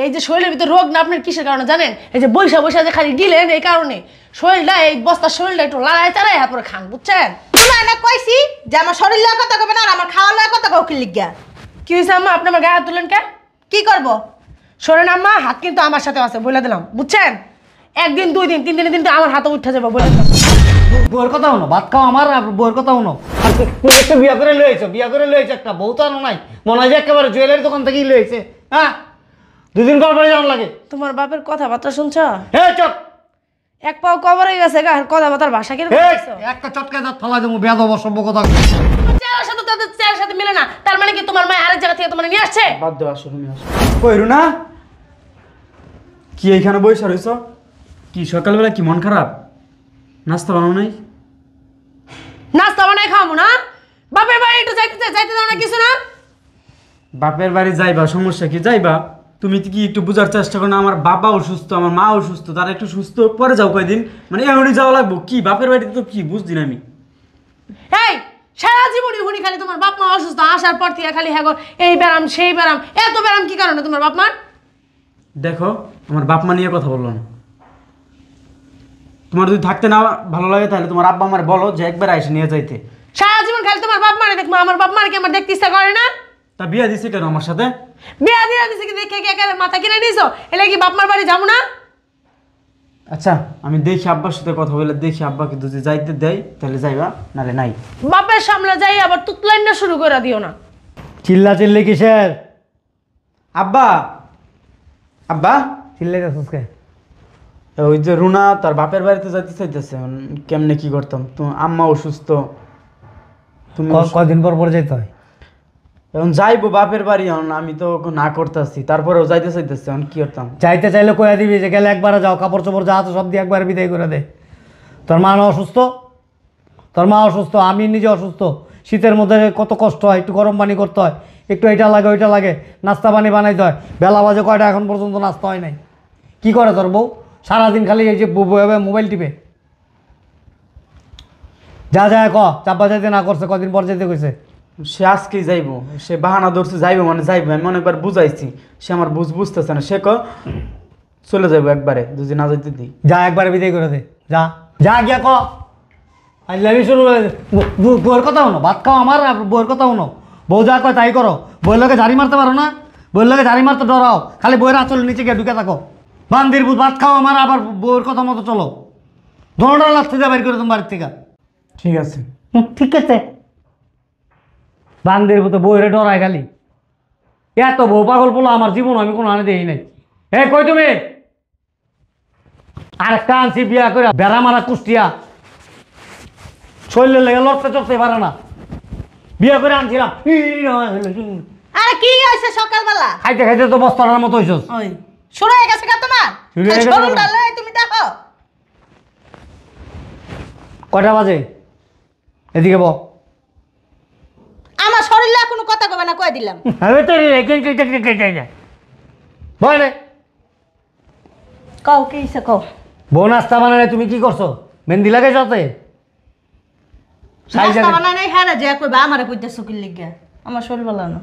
এই যে শরীরের ভিতরে রোগ না আপনার কিসের কারণে জানেন? এই যে বৈশা বৈশা যে খালি দিলেন এই কারণে শরীরটা এই বস্তার শরীরটা একটু লড়াই চাড়াই পরে খান বুঝছেন? তোমার না কইছি যে আমার শরীর লয় কথা কবে না আর আমার খাওয়া লয় কথা কও কি লিগা? কি হয়েছে আম্মা আপনি আমার গায়ে হাত তুলেন কে? কি করব? শোনেন আম্মা হাত কিন্তু আমার সাথে আছে বলে দিলাম বুঝছেন? একদিন 2 দিন 3 দিনের দিন তো আমার হাতে উঠে যাবে বলে দিলাম। বউয়ের কথা হনো ভাত খাও আমার বউয়ের কথা হনো একটু বিয়া করে লয়েছো একটা বউ তো আনো নাই মনে হয় যে একেবারে জুয়েলারি দোকান থেকেই লয়েছে। হ্যাঁ 2 দিন পর পরে যাওয়ার লাগে। তোমার বাপের কথাবার্তা শুনছ? হে চপ এক পাও কবর হয়ে গেছে গা কথাবার্তার ভাষা কিরকম? একটা চটকা দাঁত ফালা দেবো বেয়াদ অসভ্য কথা। চেহারার সাথে তাদের চেহারার সাথে মিলে না তার মানে কি তোমার মা আরেক জায়গা থেকে তোমার নিয়ে আসছে? বাদ দাও আসো তুমি আসো। কইরু না কি এইখানে বইসা রইছো? কি সকালবেলা কি মন খারাপ? নাস্তা বানাও নাই? নাস্তা বানাই খাবো না? বাপের বাড়ি একটু যাইতে দাও না কিছু না? বাপের বাড়ি যাইবা সমস্যা কি? যাইবা তুমি কি একটু বোঝার চেষ্টা করো না? আমার বাবা অসুস্থ আমার মা অসুস্থ তারা একটু সুস্থ পরে যাও কয়দিন মানে এখনই যাওয়া লাগবো কি বাপের বাড়িতে তো কি বুঝছি না আমি। এই সারা জীবনই হুনি খালি তোমার বাপ মা অসুস্থ আসার পর থেকে খালি হ্যাঁ এই ব্যারাম সেই ব্যারাম এত ব্যারাম কি কারণে তোমার বাপ মার? দেখো আমার বাপ মা নিয়ে কথা বললো না। তোমার যদি থাকতে না ভালো লাগে তাহলে তোমার আব্বা আমার বলো যে একবার এসে নিয়ে যাইতে। সারা জীবন খালি তোমার বাপ মারে দেখবো আমার বাপ মার কি আমার দেখতে ইচ্ছা করে না? তা বিয়া দিছে কেন আমার সাথে? বিয়া দিয়া দিছে কি দেখে কি একেবারে মাথা কিনে নিছো? এলে কি বাপ মার বাড়ি যাবো না? আচ্ছা আমি দেখি আব্বার সাথে কথা বলে দেখি আব্বাকে যদি যাইতে দেয় তাহলে যাইবা নাহলে নাই। বাপের সামনে যাই আবার তুতলাইন না শুরু করে দিও না। চিল্লা চিল্লি কিসের? আব্বা আব্বা চিল্লাই যাচ্ছিস কে? ওই যে রুনা তার বাপের বাড়িতে যাইতে চাইতেছে কেমনে কি করতাম তো আম্মা অসুস্থ তুমি কদিন পর পর যেতে হয়? এখন যাইবো বাপের বাড়ি এখন আমি তো না করতেছি তারপরেও যাইতে চাইতেছে এখন কি করতাম? চাইতে চাইলে কয়া দিবি যে গেলে একবারে যাও কাপড় চোপড় যা আছে সব দিয়ে একবার বিদায় করে দে। তোর মা অসুস্থ আমি নিজে অসুস্থ শীতের মধ্যে কত কষ্ট হয় একটু গরম পানি করতে হয় একটু এটা লাগে ওইটা লাগে নাস্তা পানি বানাইতে হয় বেলা বাজে কয়টা এখন পর্যন্ত নাস্তা হয় নাই। কি করে তোর বউ? সারাদিন খালি এই যে মোবাইল টিপে। যা চাপা যাইতে না করছে কদিন পর যেতে কইছে। সে আজকেই যাইবো সে বাহানা ধরছে যাইবো মানে যাইবো আমি অনেকবার বুঝাইছি সে আমার বুঝতেছে না সে চলে যাবো একবারে যদি না যাইতে দিই। যা একবারে বিদায় করে দে যা গিয়া আইলামি শুরু বউয়ের কথা হনো ভাত খাও আমার বউয়ের কথা হনো বউ যা কয় তাই করো। বইয়ের লোকে ঝাড়ি মারতে পারো না? বইয়ের লোকে ঝাড়ি মারতে ডরাও খালি বইয়ের আঁচলের নিচে গিয়ে ঢুকে থাকো। বান্দির ভাত খাও আমার আবার বউয়ের কথা মতো চলো দোনোটা লাগতে যা বাইর করে তোমার বাড়ির থেকে। ঠিক আছে ঠিক আছে বান্দির মতো বইরে ডরায় খালি এত বউ পাগল বলো আমার জীবন আমি কোনো আনে দেই নাই। এ কই তুমি? আরেকটা আনছি বিয়া করে বেড়া মারা কুষ্টিয়া শরীরে লেগে লড়তে চড়তে পারে না বিয়া করে আনছিলাম। আরে কি হইছে সকালবেলা? খাইতে খাইতে তো বস্তাটার মতো হইছস। ওই শুরু হয়ে গেছে কা তোমার? শুরু হয়ে গেছে শরীরটা লয় তুমি দেখো। কয়টা বাজে? এদিকে বল। আমার শরীর লয় কোনো কথা কবে না কই দিলাম। আরে তো বলে কও কি হইছে কও। বউ নাস্তা বানালে তুমি কি করছো? মেহেন্দি লাগাই যাতে নাস্তা বানাই নাই হ্যাঁ যে কইবা আমারে কইতেছো কি লিগা? আমার শরীর ভালো না।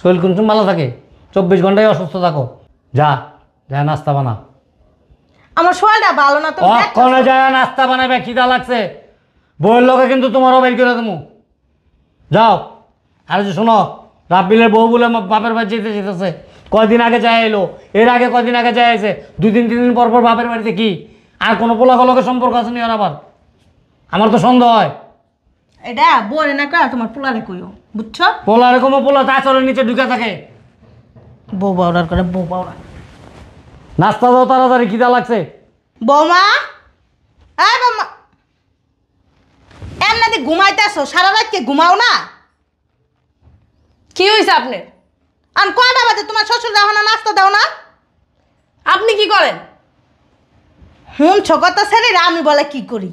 শরীর কোন ভালো থাকে 24 ঘন্টায় অসুস্থ থাকো। যা নাস্তা বানা। আমার শরীরটা ভালো না তো কখনো যায় নাস্তা বানাবে খিদা লাগছে বউয়ের লোকে কিন্তু তোমারও বের করে দেবো। যাও। আর যে শোনো রাব্বিলের বউ বলে বাপের বাড়ি যেতেছে কয়দিন আগে যায় এলো এর আগে কয়দিন আগে যায় এসে 2 দিন 3 দিন পর পর বাপের বাড়িতে কি আর কোনো পোলাগুলোকে সম্পর্ক আছে নি? আর আবার আমার তো সন্দেহ হয় এটা বলে না কয় তোমার পোলারে কইও বুঝছো? পোলা এরকম পোলা তা চলের নিচে ঢুকে থাকে বউ বাউরার করে বউ বাউরা। নাস্তা দাও তাড়াতাড়ি খিদা লাগছে। বৌমা এই বৌমা এমনি ঘুমাইতেছো সারা রাত কি ঘুমাও না? কি হয়েছে আপনার? আর কয়টা বাজে তোমার শ্বশুর যাও না নাস্তা দাও না? আপনি কি করেন? কথা ছেড়ে আমি বলে কি করি?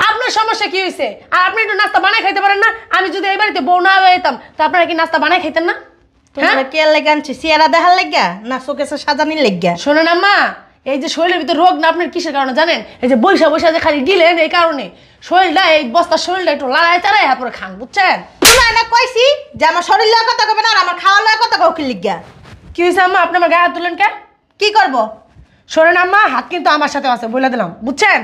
আপনার সমস্যা কি হয়েছে? আর আপনি একটু নাস্তা বানাই খাইতে পারেন না? আমি যদি এই বাড়িতে বউ না যেতাম তো আপনারা কি নাস্তা বানাই খাইতেন না? তোমার কে লেগে আনছি চেহারা দেখার লেগা না শোকেসে সাজানির লেগা? শোনেন আম্মা এই যে শরীরের ভিতরে রোগ না আপনার কিসের কারণে জানেন? এই যে বৈশা বৈশা যে খালি দিলেন এই কারণে শরীরটা এই বস্তার শরীরটা একটু লড়াই চাড়াই পরে খান বুঝছেন? শুনাই না কইছি যে আমার শরীর লয় কথা কবে না আর আমার খাওয়া লয় কথা কও কি লিগা? কি হয়েছে আম্মা আপনি আমার গায়ে হাত তুলেন কে? কি করব? শোনেন আম্মা, হাত কিন্তু আমার সাথে আছে বলে দিলাম, বুঝছেন?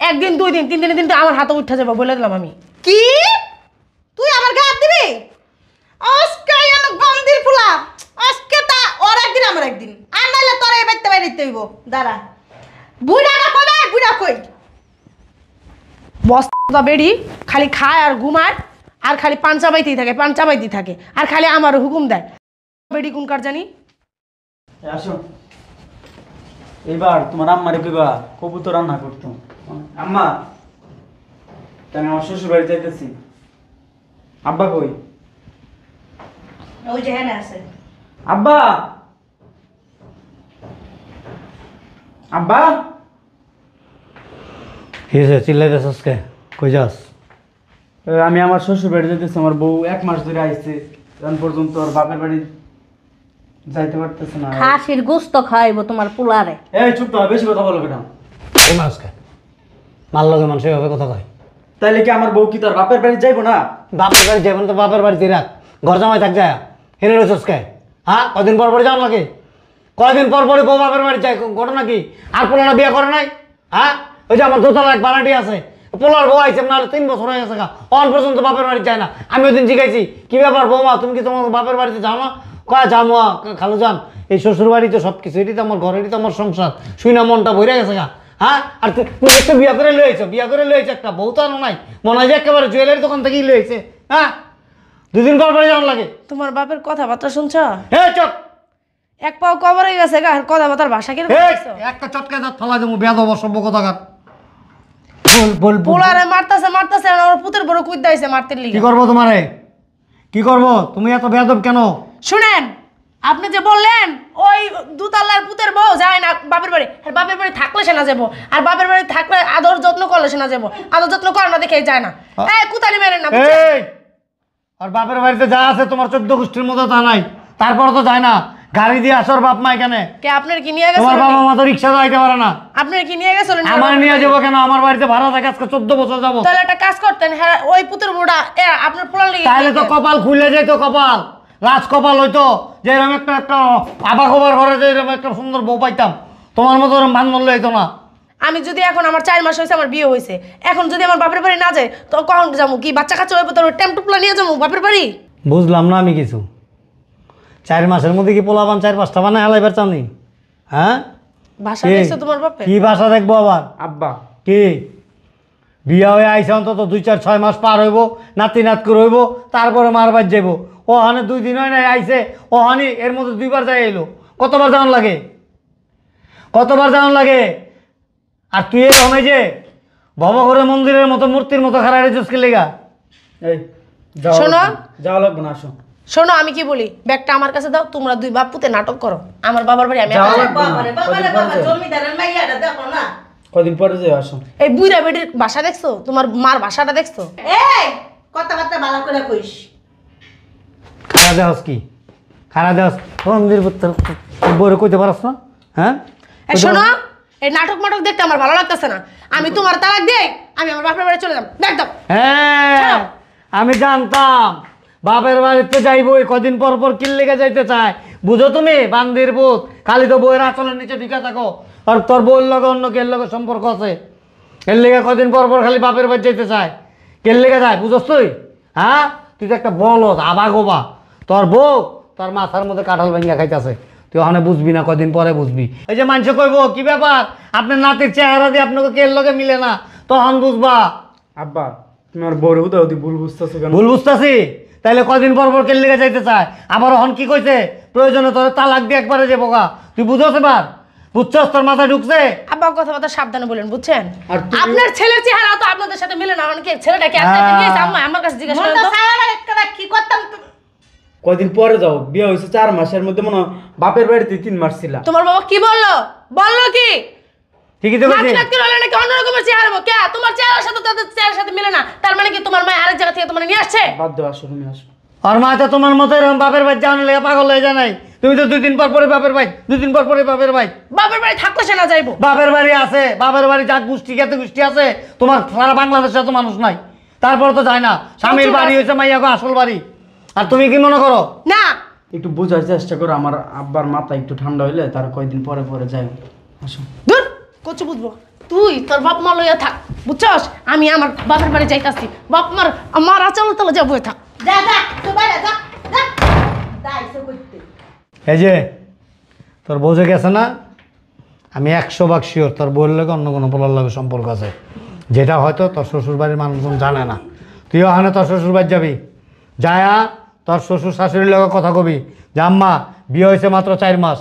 একদিন 2 দিন 3 দিনের দিন তো আমার হাতে উঠে যাবে বলে দিলাম আমি। কি তুই আমার গায়ে হাত দিবি? আজকে এলো বন্দির ফুলা, আজকে তা ওর একদিন আমার একদিন, আর নাইলে তোর এই বাইতে বাইরিতে হইব। দাঁড়া, বুড়াটা কবে? বুড়া কই? বস্তা বেড়ি খালি খায় আর ঘুমায় আর খালি পান চাবাইতেই থাকে আর খালি আমারও হুকুম দেয়। বেড়ি কোন কার জানি? আসো, এবার তোমার আম্মারে কইবা কবুতর রান্না করতো। আম্মা, আমি আমার শ্বশুর বাড়ি যাইতেছি। আব্বা কই? ওই যে হেনে আছে। আব্বা, আব্বা, কি হয়েছে চিল্লাইতেছস কে? কই যাস? আমি আমার শ্বশুর বাড়ি যাইতেছি। আমার বউ 1 মাস ধরে আইছে, এখন পর্যন্ত ওর বাপের বাড়ি যাইতে পারতেছে না। খাসির গোস্ত খাইবো তোমার পোলারে। এই চুপ তো, বেশি কথা বলবে না। এই মানুষকে মার লগে মানুষ এভাবে কথা কয়? তাইলে কি আমার বউ কি তার বাপের বাড়ি যাইবো না? বাপের বাড়ি যাবেন তো বাপের বাড়িতে রাখ, ঘর জামাই থাক যায়। হেরে রয়েছস কে? হ্যাঁ, কদিন পর পরে যাও লাগে? কয়দিন পর পরে বউ বাপের বাড়ি যায়, ঘটনা কি? আর পোলাটা বিয়ে করে নাই? হ্যাঁ, ওই যে আমার দোতলা এক ভাড়াটি আছে, পোলার বউ আইছে নাহলে 3 বছর হয়ে গেছে, অন পর্যন্ত বাপের বাড়ি যায় না। আমি ওই দিন জিজ্ঞাসি কি ব্যাপার বৌমা, তুমি কি তোমার বাপের বাড়িতে যাও না? কয় যাবো খালু যান, এই শ্বশুর বাড়ি তো সব কিছু, এটি তো আমার ঘর, এটি তো আমার সংসার, শুই না মনটা ভরে গেছে গা। হ্যাঁ, আর তুমি একটা বিয়া করে লইয়েছো একটা বউ তো আনো নাই, মনে হয় যে একেবারে জুয়েলারি দোকান থেকেই লইছে। হ্যাঁ, 2 দিন পর পরে যাওয়ার লাগে। তোমার বাপের কথাবার্তা শুনছ? হে চপ, এক পাও কবর হয়ে গেছে গা, আর কথাবার্তার ভাষা কিরকম দেখছো? একটা চটকে দাঁত ফেলা দেবো, বেয়াদব অসভ্য কথাকার। বল পোলারে মারতাছে আর ওর পুতের বড় কুইদ দাইছে মারতে লিগে। কি করবো তোমারে? কি করবো? তুমি এত বেয়াদব কেন? শুনেন, আপনি যে বললেন ওই দুতাল্লার পুতের বউ যায় না বাপের বাড়ি, আর বাপের বাড়ি থাকলে সে না যাবো, আর বাপের বাড়ি থাকলে আদর যত্ন করলে সে না যাবো, আদর যত্ন করে না দেখে যায় না। এই কুতালি মেরেন না, বুঝছেন? এই আর বাপের বাড়িতে যা আছে তোমার 14 গোষ্ঠীর মতো তা নাই, তারপর তো যায় না। গাড়ি দিয়ে আসর বাপ মা এখানে, কে আপনার কি নিয়ে তোমার গেছেন? বাবা মা তো রিক্সা যাইতে পারে না। আপনার কি নিয়ে গেছিলেন? আমার নিয়ে যাবো কেন? আমার বাড়িতে ভাড়া থাকে, আজকে 14 বছর যাবো। তাহলে একটা কাজ করতেন, হ্যাঁ ওই পুতের বউটা আপনার পোলার লেগে তাহলে তো কপাল খুলে যেত, কপাল রাজ কপাল হইতো, যে এরকম একটা আবা খবর ঘরে যে এরকম একটা সুন্দর বউ পাইতাম। তোমার মতো ওরকম মান মূল্য হইতো না। আমি যদি এখন আমার 4 মাস হয়েছে আমার বিয়ে হয়েছে, এখন যদি আমার বাপের বাড়ি না যায় তো কখন যাবো? কি বাচ্চা কাচ্চা হইব তোর টেম্পুপলা নিয়ে যাবো বাপের বাড়ি? বুঝলাম না আমি কিছু। 4 মাসের মধ্যে কি পোলাবান 4-5টা বানায় হালাইবার চাওনি? হ্যাঁ, ভাষা কি? দেখছো তোমার বাপে? কি ভাষা দেখবো আবার? আব্বা, কি বিয়া হয়ে আইসে অন্তত 2-4-6 মাস পার হইব, নাতি নাত করে হইব, তারপরে মারবার যাইব। ও হানে 2 দিন হয় নাই আইসে, ও হানি এর মধ্যে 2বার যাই এলো। কতবার যাওয়ান লাগে? আর তুই এই রমে যে ভবঘরে মন্দিরের মতো মূর্তির মতো খাড়া রেছিস কে লেগা? এই যাও, শোনো। যাওয়া লাগবে না, আসো। শোনো, আমি কি বলি, ব্যাগটা আমার কাছে দাও, তোমরা 2 বাপ পুতে নাটক করো আমার বাবার বাড়ি। আমি যাও একা যাবো। লাগবে না। বাবারে বাবারে বাবা, জমিদারের মাইয়াটা দেখো না। কদিন পরে যাও, আসো। এই বুইরা বেটির ভাষা দেখছো? তোমার মার ভাষাটা দেখছো? এই কথাবার্তা ভালো করে কইস। খাড়া দেহস কি? খাড়া দেহস মন্দির বইরে কইতে পারস না? হ্যাঁ, এই শোনো, এই নাটক মাটক দেখতে আমার ভালো লাগতেছে না। আমি তোমার তালাক দেই, আমি আমার বাপের বাড়ি চলে যাব। দেখ দাও। হ্যাঁ, ছাড়ো। আমি জানতাম বাপের বাড়িতে যাইবই, কদিন পর পর কিল্লিকে যাইতে চায়। বুঝো তুমি বান্দির ভূত, খালি তো বইয়ের আঁচলের নিচে ঢুকে থাকো। আর তোর বউর লগে অন্য কের লগে সম্পর্ক আছে, এর লেগে কদিন পর পর খালি বাপের বাড়ি যাইতে চায়। কের লেগে যায় বুঝস তুই? হ্যাঁ, তুই তো একটা বলদ আবা গোবা। তোর বউ তোর মাথার মধ্যে কাঁঠাল ভেঙ্গা খাইতেছে, তুই ওখানে বুঝবি না, কদিন পরে বুঝবি। এই যে মানুষ কইব কি ব্যাপার আপনার নাতির চেহারা দিয়ে আপনাকে কের লগে মিলে না, তখন বুঝবা। আব্বা, তুমি আর বড় হুদাহুদি ভুল বুঝতেছো কেন? ভুল বুঝতেছি? তাইলে কদিন পর পর কেল লেগে যাইতে চায়। আবার হন কি কইছে, প্রয়োজনে তোর তালাক দিয়ে একবারে যে বোকা। তুই বুঝছ এবার? বুঝছস? তোর মাথায় ঢুকছে? আব্বা কথাবার্তা সাবধানে বলেন, বুঝছেন? আর তুমি- আপনার ছেলের চেহারা তো আপনাদের সাথে মিলে না। অনেকে ছেলেটা কি আপনাকে নিয়েছে? আম্মা আমার কাছে জিজ্ঞাসা করেন মনটা তো। ছায়াটা একটা কি করতাম তুমি? কদিন পরে যাও, বিয়ে হয়েছে 4 মাসের মধ্যে, মনে হয় বাপের বাড়িতে 3 মাস ছিলা। তোমার বাবা কি বললো? বললো কি? ঠিকই তো বলছি। নাতি নাতনি হলে নাকি অন্য রকমের চেহারা হবে? কে তোমার চেহারার সাথে তাদের চেহারার সাথে মিলে না, তার মানে কি তোমার মা আরেক জায়গা থেকে তোমার নিয়ে আসছে? বাদ দাও, আসো, তুমি আসো। আর মা তো তোমার মতো এরকম বাপের ভাই জানার লেগে পাগল হয়ে যায় নাই। তুমি তো 2 দিন পর পরে বাপের ভাই, 2 দিন পর পরে বাপের ভাই। বাপের বাড়ি থাকলে সে না যাইবো। বাপের বাড়ি আছে, বাপের বাড়ি যাক গোষ্ঠী খ্যাত গোষ্ঠী আছে, তোমার সারা বাংলাদেশে এত মানুষ নাই। তারপর তো যায় না, স্বামীর বাড়ি হয়েছে মাইয়াকে আসল বাড়ি। আর তুমি কি মনে করো? না একটু বোঝার চেষ্টা করো, আমার আব্বার মাথা একটু ঠান্ডা হইলে তার কয়দিন পরে পরে যাই। আসো। দূর কচু বুঝবো, তুই তোর বাপ মা লইয়া থাক, বুঝছস? আমি আমার বাপের বাড়ি যাইতাছি, বাপ মার আমার আচল তলে যাবো থাক। যা যা তুই বাইরে যা যা দাইছো করতে। এই যে তোর বউ যে গেছে না, আমি 100 ভাগ শিওর তোর বউয়ের লোক অন্য কোনো পোলার লোক সম্পর্ক আছে, যেটা হয়তো তোর শ্বশুর বাড়ির মানুষজন জানে না। তুইও ওখানে তোর শ্বশুর বাড়ি যাবি, যায়া তোর শ্বশুর শাশুড়ির লোক কথা কবি যে আম্মা বিয়ে হয়েছে মাত্র 4 মাস,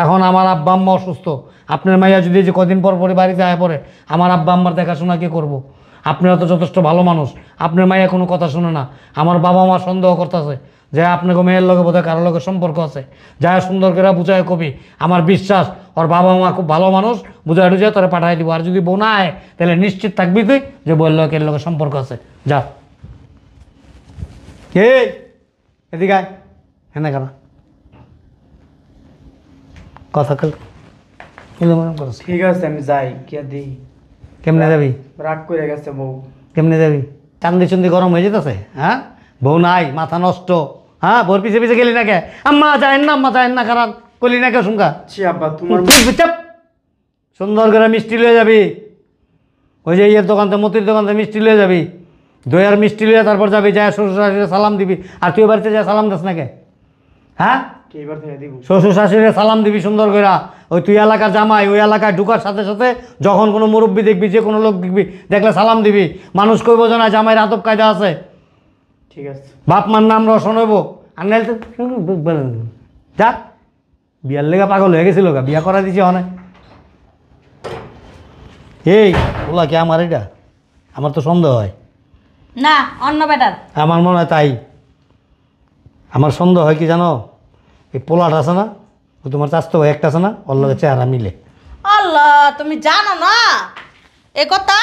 এখন আমার আব্বা আম্মা অসুস্থ, আপনার মাইয়া যদি যে কদিন পর পরে বাড়িতে আয় পড়ে আমার আব্বা আম্মার দেখাশোনা কি করব? আপনারা তো যথেষ্ট ভালো মানুষ, আপনার মাইয়া কোনো কথা শুনে না, আমার বাবা মা সন্দেহ করতেছে যে আপনাকে মেয়ের লগে বোধহয় কারোর লগে সম্পর্ক আছে, যা সুন্দর করে বুঝায় কবি। আমার বিশ্বাস ওর বাবা মা খুব ভালো মানুষ, বুঝায় টুঝায় তোরা পাঠাই দিব। আর যদি বউ না আয় তাহলে নিশ্চিত থাকবি তুই যে বউয়ের লোকের লগে সম্পর্ক আছে। যা কে এদিকে আয়, হ্যাঁ কেন কথা কল করছ? ঠিক আছে আমি যাই, কে দিই। কেমনে যাবি? রাগ করে গেছে বউ। কেমনে যাবি? চান্দি চুন্দি গরম হয়ে যেতেছে, হ্যাঁ? বউ নাই, মাথা নষ্ট, হ্যাঁ? বউর পিছে পিছে গেলি না কে? আম্মা যায়েন না, আম্মা যায়েন না, কারণ বলি না কে শুনকা? ছি আব্বা তোমার চাপ। সুন্দর করে মিষ্টি লয়ে যাবি, ওই যে ইয়ের দোকান থেকে, মতির দোকান থেকে মিষ্টি লয়ে যাবি, দই আর মিষ্টি লয়ে তারপর যাবি, যায় শ্বশুর শাশুড়ি সালাম দিবি। আর তুই বাড়িতে যা সালাম দিস না কে? হ্যাঁ, এবার থেকে দিব। শ্বশুর শাশুড়ি সালাম দিবি সুন্দর করে। ওই তুই এলাকার জামাই, ওই এলাকায় ঢুকার সাথে সাথে যখন কোনো মুরব্বী দেখবি, যে কোনো লোক দেখবি, দেখলে সালাম দিবি। মানুষ কইব যে না জামাইয়ের আদব কায়দা আছে। ঠিক আছে। বাপ মার নাম রসন হইব। আর নাইলে তো যা, বিয়ার লেগা পাগল হয়ে গেছিল গা, বিয়া করা দিছি অনেক। এই ওলা কি আমার? এটা আমার তো সন্দেহ হয়। না অন্য বেটার। আমার মনে হয় তাই। আমার সন্দেহ হয় কি জানো, এই পোলাটা আছে না, ও তোমার চাস্তো ভাই একটা আছে না, ওর লগে চেহারা মিলে। আল্লাহ তুমি জানো না এ কথা?